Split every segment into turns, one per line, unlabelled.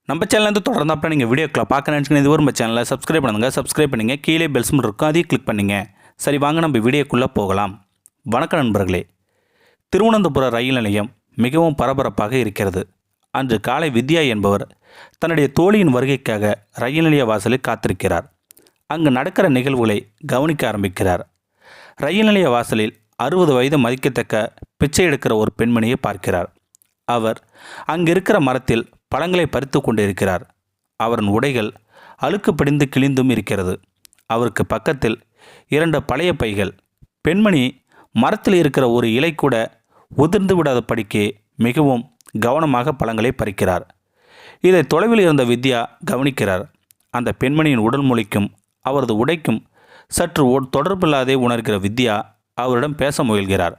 நம்ம சேனல்லேருந்து தொடர்ந்து அப்புறம் நீங்கள் வீடியோக்களை பார்க்க நினச்சிங்கன்னா இது ஒரு நம்ம சேனலில் சப்ஸ்கிரைப் பண்ணுங்கள். கீழே பெல் சிம்பிள் இருக்கும், அதையும் கிளிக் பண்ணுங்க. சரி, வாங்க நம்ம வீடியோக்குள்ளே போகலாம். வணக்கம் நண்பர்களே. திருவனந்தபுரம் ரயில் நிலையம் மிகவும் பரபரப்பாக இருக்கிறது. அன்று காலை வித்யா என்பவர் தன்னுடைய தோழியின் வருகைக்காக ரயில் நிலைய வாசலில் காத்திருக்கிறார். அங்கு நடக்கிற நிகழ்வுகளை கவனிக்க ஆரம்பிக்கிறார். ரயில் நிலைய வாசலில் 60 வயது மதிக்கத்தக்க பிச்சை எடுக்கிற ஒரு பெண்மணியை பார்க்கிறார். அவர் அங்கிருக்கிற மரத்தில் பழங்களை பறித்து கொண்டிருக்கிறார். அவரின் உடைகள் அழுக்கு படிந்து கிழிந்தும் இருக்கிறது. அவருக்கு பக்கத்தில் 2 பழைய பைகள். பெண்மணி மரத்தில் இருக்கிற ஒரு இலை கூட உதிர்ந்து விடாத படிக்கு மிகவும் கவனமாக பழங்களை பறிக்கிறார். இதை தொலைவில் இருந்த வித்யா கவனிக்கிறார். அந்த பெண்மணியின் உடல் மொழிக்கும் அவரது உடைக்கும் சற்று தொடர்பில்லாதே உணர்கிற வித்யா அவரிடம் பேச முயல்கிறார்.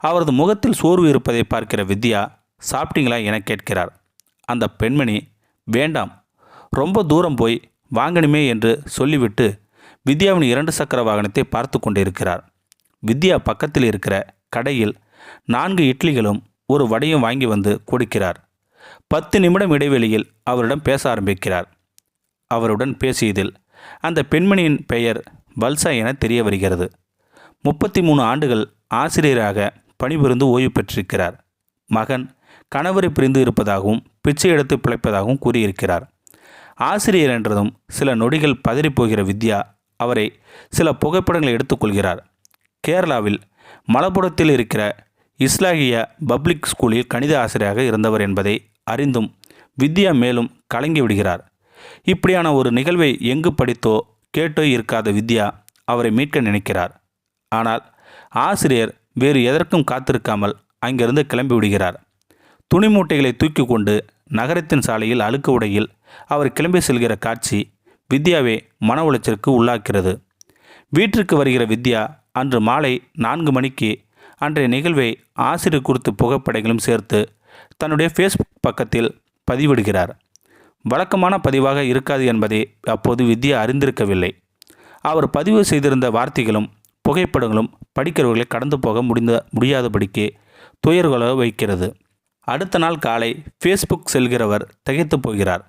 அவரது முகத்தில் சோர்வு இருப்பதை பார்க்கிற வித்யா, சாப்பிட்டீங்களா என கேட்கிறார். அந்த பெண்மணி, வேண்டாம், ரொம்ப தூரம் போய் வாங்கணுமே என்று சொல்லிவிட்டு வித்யாவின் 2 சக்கர வாகனத்தை பார்த்து கொண்டிருக்கிறார். வித்யா பக்கத்தில் இருக்கிற கடையில் 4 இட்லிகளும் ஒரு வடையும் வாங்கி வந்து கொடுக்கிறார். 10 நிமிடம் இடைவெளியில் அவரிடம் பேச ஆரம்பிக்கிறார். அவருடன் பேசியதில் அந்த பெண்மணியின் பெயர் வல்சா என தெரிய வருகிறது. 33 ஆண்டுகள் ஆசிரியராக பணிபுரிந்து ஓய்வு பெற்றிருக்கிறார். மகன் கணவரை பிரிந்து இருப்பதாகவும் பிச்சை எடுத்து பிழைப்பதாகவும் கூறியிருக்கிறார். ஆசிரியர் என்றதும் சில நொடிகள் பதறிப்போகிற வித்யா அவரை சில புகைப்படங்களை எடுத்துக்கொள்கிறார். கேரளாவில் மலப்புரத்தில் இருக்கிற இஸ்லாகிய பப்ளிக் ஸ்கூலில் கணித ஆசிரியராக இருந்தவர் என்பதை அறிந்தும் வித்யா மேலும் கலங்கி விடுகிறார். இப்படியான ஒரு நிகழ்வை எங்கு படித்தோ கேட்டோ இருக்காத வித்யா அவரை மீட்க நினைக்கிறார். ஆனால் ஆசிரியர் வேறு எதற்கும் காத்திருக்காமல் அங்கிருந்து கிளம்பி விடுகிறார். துணி மூட்டைகளை தூக்கி கொண்டு நகரத்தின் சாலையில் அழுக்கு உடையில் அவர் கிளம்பி செல்கிற காட்சி வித்யாவை மன உளைச்சலுக்கு உள்ளாக்கிறது. வீட்டிற்கு வருகிற வித்யா அன்று மாலை 4 மணிக்கு அன்றைய நிகழ்வை ஆசிரியர் குறித்து புகைப்படங்களும் சேர்த்து தன்னுடைய ஃபேஸ்புக் பக்கத்தில் பதிவிடுகிறார். வழக்கமான பதிவாக இருக்காது என்பதை அப்போது வித்யா அறிந்திருக்கவில்லை. அவர் பதிவு செய்திருந்த வார்த்தைகளும் புகைப்படங்களும் படிக்கிறவர்களை கடந்து போக முடியாதபடிக்கு துயர்களை வைக்கிறது. அடுத்த நாள் காலை ஃபேஸ்புக் செல்கிறவர் திகைத்து போகிறார்.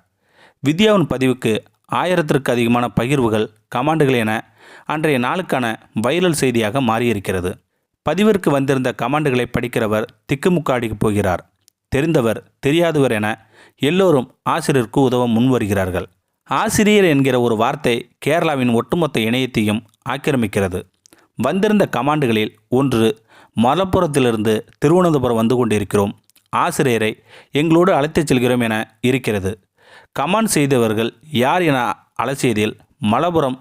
வித்யாவின் பதிவுக்கு 1000த்திற்கு அதிகமான பகிர்வுகள், கமாண்டுகள் என அன்றைய நாளுக்கான வைரல் செய்தியாக மாறியிருக்கிறது. பதிவிற்கு வந்திருந்த கமாண்டுகளை படிக்கிறவர் திக்குமுக்காடி போகிறார். தெரிந்தவர் தெரியாதவர் என எல்லோரும் ஆசிரியருக்கு உதவ முன்வருகிறார்கள். ஆசிரியர் என்கிற ஒரு வார்த்தை கேரளாவின் ஒட்டுமொத்த இணையத்தையும் ஆக்கிரமிக்கிறது. வந்திருந்த கமாண்டுகளில் ஒன்று, மலப்புரத்திலிருந்து திருவனந்தபுரம் வந்து கொண்டிருக்கிறோம், ஆசிரியரை எங்களோடு அழைத்துச் செல்கிறோம் என இருக்கிறது. கமாண்ட் செய்தவர்கள் யார் என அலசியதில் மலப்புரம்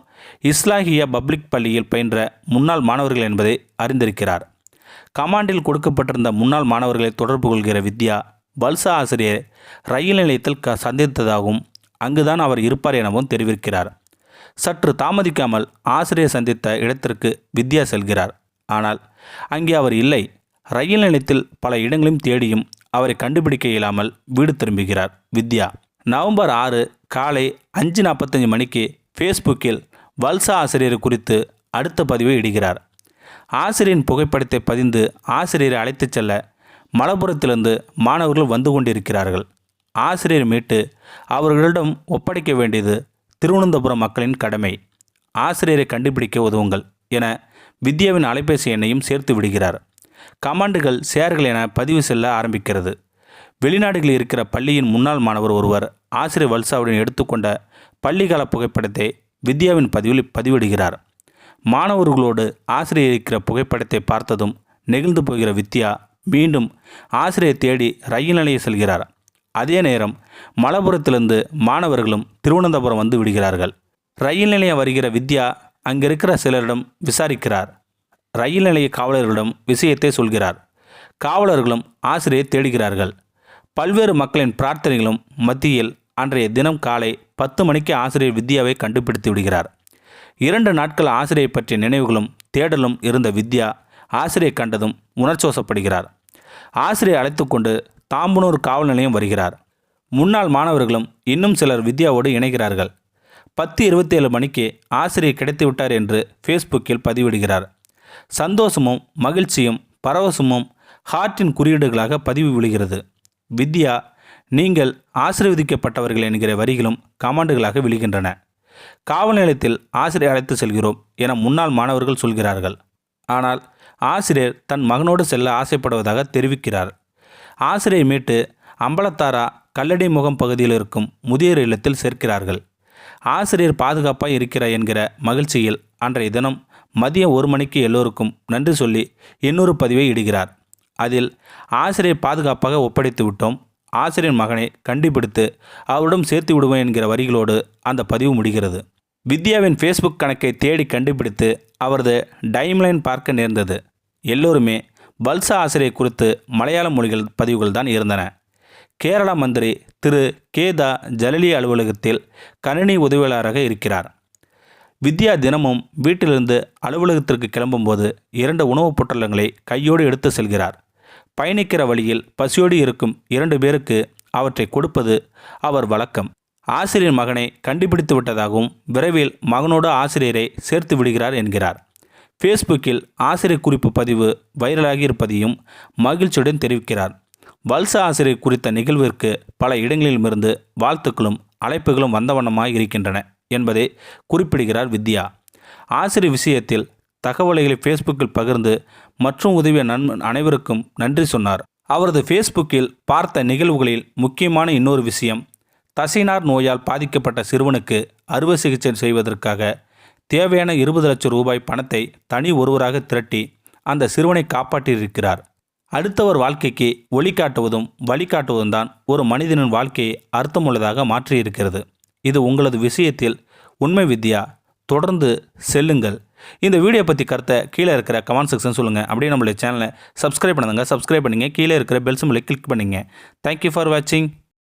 இஸ்லாகிய பப்ளிக் பள்ளியில் பயின்ற முன்னாள் மாணவர்கள் என்பதை அறிந்திருக்கிறார். கமாண்டில் கொடுக்கப்பட்டிருந்த முன்னாள் மாணவர்களை தொடர்பு கொள்கிற வித்யா, வல்சா ஆசிரியர் ரயில் நிலையத்தில் சந்தித்ததாகவும் அங்குதான் அவர் இருப்பார் எனவும் தெரிவிக்கிறார். சற்று தாமதிக்காமல் ஆசிரியர் சந்தித்த இடத்திற்கு வித்யா செல்கிறார். ஆனால் அங்கே அவர் இல்லை. ரயில் நிலையத்தில் பல இடங்களையும் தேடியும் அவரை கண்டுபிடிக்க இயலாமல் வீடு திரும்புகிறார் வித்யா. நவம்பர் 6 காலை 5:45 மணிக்கு ஃபேஸ்புக்கில் வல்சா ஆசிரியர் குறித்து அடுத்த பதிவை இடுகிறார். ஆசிரியரின் புகைப்படத்தை பதிந்து ஆசிரியரை அழைத்துச் செல்ல மலப்புரத்திலிருந்து மாணவர்கள் வந்து கொண்டிருக்கிறார்கள். ஆசிரியர் மீட்டு அவர்களிடம் ஒப்படைக்க வேண்டியது திருவனந்தபுரம் மக்களின் கடமை. ஆசிரியரை கண்டுபிடிக்க உதவுங்கள் என வித்யாவின் அலைபேசி எண்ணையும் சேர்த்து விடுகிறார். கமாண்டுகள், ஷேர்கள் என பதிவு செல்ல ஆரம்பிக்கிறது. வெளிநாடுகளில் இருக்கிற பள்ளியின் முன்னாள் மாணவர் ஒருவர் ஆசிரியர் வல்சாவுடன் எடுத்துக்கொண்ட பள்ளிக்கால புகைப்படத்தை வித்யாவின் பதிவில் பதிவிடுகிறார். மாணவர்களோடு ஆசிரியர் இருக்கிற புகைப்படத்தை பார்த்ததும் நெகிழ்ந்து போகிற வித்யா மீண்டும் ஆசிரியரை தேடி ரயில் நிலையம் செல்கிறார். அதே நேரம் மலப்புரத்திலிருந்து மாணவர்களும் திருவனந்தபுரம் வந்து விடுகிறார்கள். ரயில் நிலையம் வருகிற வித்யா அங்கிருக்கிற சிலரிடம் விசாரிக்கிறார். ரயில் நிலைய காவலர்களிடம் விஷயத்தை சொல்கிறார். காவலர்களும் ஆசிரியரை தேடுகிறார்கள். பல்வேறு மக்களின் பிரார்த்தனைகளும் மத்தியில் அன்றைய தினம் காலை 10 மணிக்கு ஆசிரியர் வித்யாவை கண்டுபிடித்து விடுகிறார். 2 நாட்கள் ஆசிரியை பற்றிய நினைவுகளும் தேடலும் இருந்த வித்யா ஆசிரியை கண்டதும் உணர்ச்சிவசப்படுகிறார். ஆசிரியை அழைத்து கொண்டு தாம்பனூர் காவல் நிலையம் வருகிறார். முன்னாள் மாணவர்களும் இன்னும் சிலர் வித்யாவோடு இணைகிறார்கள். 10:27 மணிக்கு ஆசிரியர் கிடைத்துவிட்டார் என்று ஃபேஸ்புக்கில் பதிவிடுகிறார். சந்தோஷமும் மகிழ்ச்சியும் பரவசமும் ஹார்ட்டின் குறியீடுகளாக பதிவு விழுகிறது. வித்யா நீங்கள் ஆசீர்வதிக்கப்பட்டவர்கள் என்கிற வரிகளும் கமாண்டுகளாக விழுகின்றன. காவல் நிலையத்தில் ஆசிரியர் அழைத்து செல்கிறோம் என முன்னாள் மாணவர்கள் சொல்கிறார்கள். ஆனால் ஆசிரியர் தன் மகனோடு செல்ல ஆசைப்படுவதாக தெரிவிக்கிறார். ஆசிரியை மீட்டு அம்பலத்தாரா கல்லடி முகம் பகுதியில் இருக்கும் முதியோர் இல்லத்தில் சேர்க்கிறார்கள். ஆசிரியர் பாதுகாப்பாக இருக்கிறார் என்கிற மகிழ்ச்சியில் அன்றைய தினம் மதியம் 1 மணிக்கு எல்லோருக்கும் நன்றி சொல்லி இன்னொரு பதிவை இடுகிறார். அதில் ஆசிரியர் பாதுகாப்பாக ஒப்படைத்து விட்டோம், ஆசிரியர் மகனை கண்டுபிடித்து அவரிடம் சேர்த்து விடுவோம் என்கிற வரிகளோடு அந்த பதிவு முடிகிறது. வித்யாவின் ஃபேஸ்புக் கணக்கை தேடி கண்டுபிடித்து அவரது டைம்லைன் பார்க்க நேர்ந்தது. எல்லோருமே வல்சா ஆசிரியர் குறித்து மலையாள மொழிகள் பதிவுகள் தான் இருந்தன. கேரள மந்திரி திரு கேதா ஜலலி அலுவலகத்தில் கணினி உதவியாளராக இருக்கிறார். வித்யா தினமும் வீட்டிலிருந்து அலுவலகத்திற்கு கிளம்பும்போது 2 உணவுப் பொட்டலங்களை கையோடு எடுத்து செல்கிறார். பயணிக்கிற வழியில் பசியோடு இருக்கும் 2 பேருக்கு அவற்றை கொடுப்பது அவர் வழக்கம். ஆசிரியர் மகனை கண்டுபிடித்து விட்டதாகவும் விரைவில் மகனோடு ஆசிரியரை சேர்த்து விடுகிறார் என்கிறார். ஃபேஸ்புக்கில் ஆசிரியர் குறிப்பு பதிவு வைரலாகி இருப்பதையும் மகிழ்ச்சியுடன் தெரிவிக்கிறார். வல்சா ஆசிரியர் குறித்த நிகழ்விற்கு பல இடங்களிலுமிருந்து வாழ்த்துக்களும் அழைப்புகளும் வந்த வண்ணமாக இருக்கின்றன என்பதை குறிப்பிடுகிறார் வித்யா. ஆசிரியர் விஷயத்தில் தகவல்களை ஃபேஸ்புக்கில் பகிர்ந்து மற்றும் உதவிய அனைவருக்கும் நன்றி சொன்னார். அவரது ஃபேஸ்புக்கில் பார்த்த நிகழ்வுகளில் முக்கியமான இன்னொரு விஷயம், தசைநார் நோயால் பாதிக்கப்பட்ட சிறுவனுக்கு அறுவை சிகிச்சை செய்வதற்காக தேவையான 20 லட்சம் ரூபாய் பணத்தை தனி ஒருவராக திரட்டி அந்த சிறுவனை காப்பாற்றியிருக்கிறார். அடுத்தவர் வாழ்க்கைக்கு ஒளிகாட்டுவதும் வழிகாட்டுவதும் தான் ஒரு மனிதனின் வாழ்க்கையை அர்த்தமுள்ளதாக மாற்றியிருக்கிறது. இது உங்களது விஷயத்தில் உண்மை வித்யா. தொடர்ந்து செல்லுங்கள். இந்த வீடியோ பற்றி கருத்தை கீழே இருக்கிற கமெண்ட் செக்ஷன் சொல்லுங்கள். அப்படியே நம்மளுடைய சேனலை சப்ஸ்கிரைப் பண்ணுங்க. சப்ஸ்கிரைப் பண்ணுங்கள். கீழே இருக்கிற பெல் சிம்பலை கிளிக் பண்ணுங்கள். தேங்க்யூ ஃபார் வாட்சிங்.